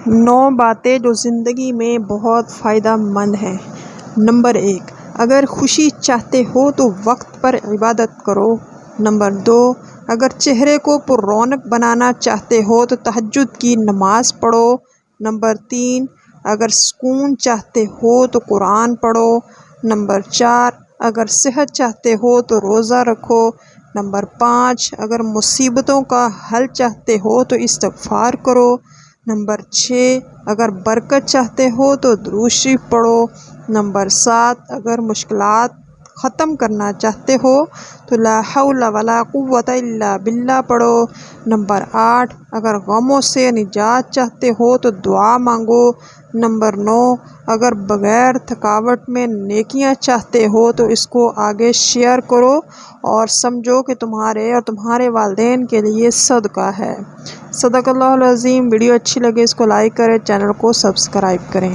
9 باتیں جو زندگی میں بہت فائدہ مند ہیں۔ نمبر 1، اگر خوشی چاہتے ہو تو وقت پر عبادت کرو۔ نمبر 2، اگر چہرے کو پر رونق بنانا چاہتے ہو تو تہجد کی نماز پڑھو۔ نمبر 3، اگر سکون چاہتے ہو تو قرآن پڑھو۔ نمبر 4، اگر صحت چاہتے ہو تو روزہ رکھو۔ نمبر 5، اگر مصیبتوں کا حل چاہتے ہو تو استغفار کرو۔ نمبر 6، اگر برکت چاہتے ہو تو درود شریف پڑھو۔ نمبر 7، اگر مشکلات ختم کرنا چاہتے ہو تو لا حول ولا قوۃ الا باللہ پڑھو۔ نمبر 8، اگر غموں سے نجات چاہتے ہو تو دعا مانگو۔ نمبر 9، اگر بغیر تھکاوٹ میں نیکیاں چاہتے ہو تو اس کو آگے شیئر کرو اور سمجھو کہ تمہارے اور تمہارے والدین کے لیے صدقہ ہے۔ صدق اللہ العظیم۔ ویڈیو اچھی لگے اس کو لائک کریں، چینل کو سبسکرائب کریں۔